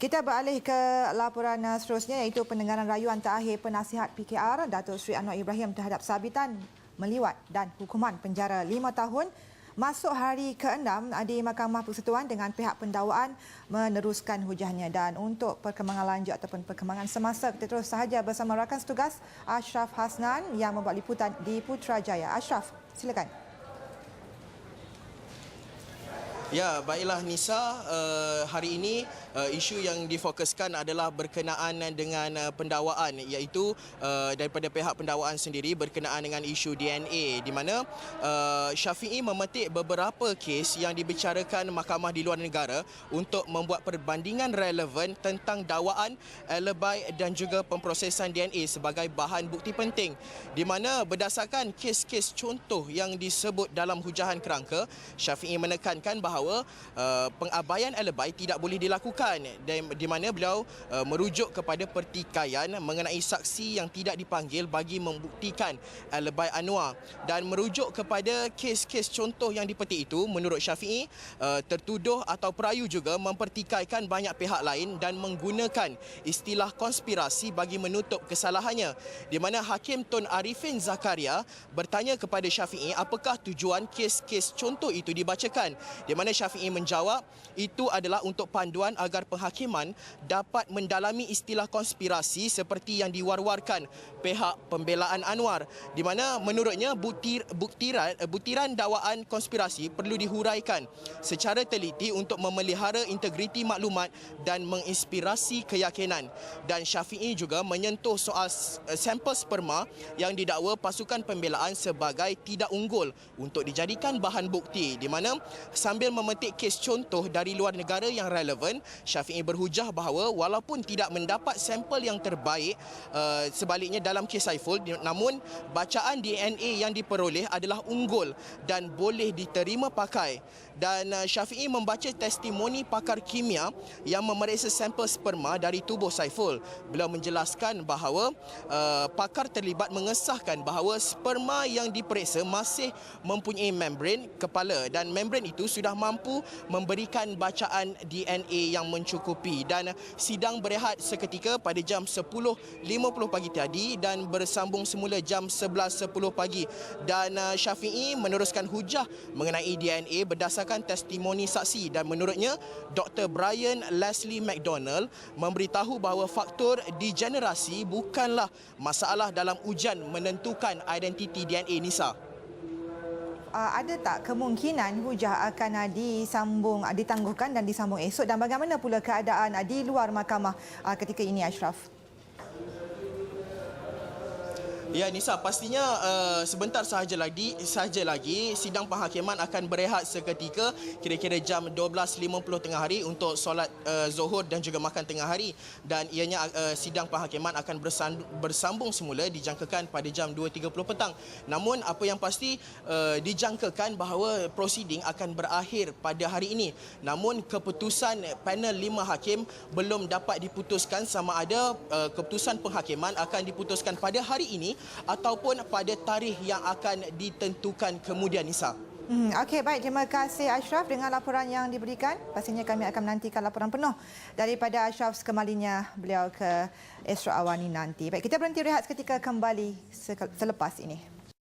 Kita beralih ke laporan seterusnya iaitu pendengaran rayuan terakhir penasihat PKR Datuk Seri Anwar Ibrahim terhadap sabitan meliwat dan hukuman penjara 5 tahun masuk hari ke-6 di Mahkamah Persekutuan dengan pihak pendakwan meneruskan hujahnya. Dan untuk perkembangan lanjut ataupun perkembangan semasa, kita terus sahaja bersama rakan setugas Ashraf Hasnan yang membuat liputan di Putrajaya. Ashraf, silakan. Ya, baiklah Nisa, hari ini isu yang difokuskan adalah berkenaan dengan pendakwaan, iaitu daripada pihak pendakwaan sendiri berkenaan dengan isu DNA, di mana Syafiee memetik beberapa kes yang dibicarakan mahkamah di luar negara untuk membuat perbandingan relevan tentang dakwaan, alibi dan juga pemprosesan DNA sebagai bahan bukti penting, di mana berdasarkan kes-kes contoh yang disebut dalam hujahan kerangka, Syafiee menekankan bahawa pengabaian alibi tidak boleh dilakukan, di mana beliau merujuk kepada pertikaian mengenai saksi yang tidak dipanggil bagi membuktikan alibi Anwar, dan merujuk kepada kes-kes contoh yang dipetik itu, menurut Syafiee tertuduh atau perayu juga mempertikaikan banyak pihak lain dan menggunakan istilah konspirasi bagi menutup kesalahannya, di mana Hakim Tun Arifin Zakaria bertanya kepada Syafiee apakah tujuan kes-kes contoh itu dibacakan, di mana Syafiee menjawab itu adalah untuk panduan agar penghakiman dapat mendalami istilah konspirasi seperti yang diwar-warkan pihak pembelaan Anwar, di mana menurutnya butiran dakwaan konspirasi perlu dihuraikan secara teliti untuk memelihara integriti maklumat dan menginspirasi keyakinan. Dan Syafiee juga menyentuh soal sampel sperma yang didakwa pasukan pembelaan sebagai tidak unggul untuk dijadikan bahan bukti, di mana sambil memetik kes contoh dari luar negara yang relevan, Syafiee berhujah bahawa walaupun tidak mendapat sampel yang terbaik sebaliknya dalam kes Saiful, namun bacaan DNA yang diperoleh adalah unggul dan boleh diterima pakai. Dan Syafiee membaca testimoni pakar kimia yang memeriksa sampel sperma dari tubuh Saiful. Beliau menjelaskan bahawa pakar terlibat mengesahkan bahawa sperma yang diperiksa masih mempunyai membran kepala, dan membran itu sudah mampu memberikan bacaan DNA yang mencukupi. Dan sidang berehat seketika pada jam 10.50 pagi tadi dan bersambung semula jam 11.10 pagi. Dan Syafiee meneruskan hujah mengenai DNA berdasarkan testimoni saksi, dan menurutnya Dr. Brian Leslie McDonald memberitahu bahawa faktor degenerasi bukanlah masalah dalam ujian menentukan identiti DNA, Nisa. Ada tak kemungkinan hujah akan ditangguhkan dan disambung esok, dan bagaimana pula keadaan di luar mahkamah ketika ini, Ashraf? Ya Nisa, pastinya sebentar sahaja lagi sidang penghakiman akan berehat seketika kira-kira jam 12.50 tengah hari untuk solat Zuhur dan juga makan tengah hari, dan ianya sidang penghakiman akan bersambung semula dijangkakan pada jam 2.30 petang. Namun apa yang pasti dijangkakan bahawa prosiding akan berakhir pada hari ini. Namun keputusan panel 5 hakim belum dapat diputuskan sama ada keputusan penghakiman akan diputuskan pada hari ini ataupun pada tarikh yang akan ditentukan kemudian, Nisa. Okey, baik. Terima kasih Ashraf dengan laporan yang diberikan. Pastinya kami akan menantikan laporan penuh daripada Ashraf kembalinya beliau ke Esra Awani nanti. Baik, kita berhenti rehat seketika, kembali selepas ini.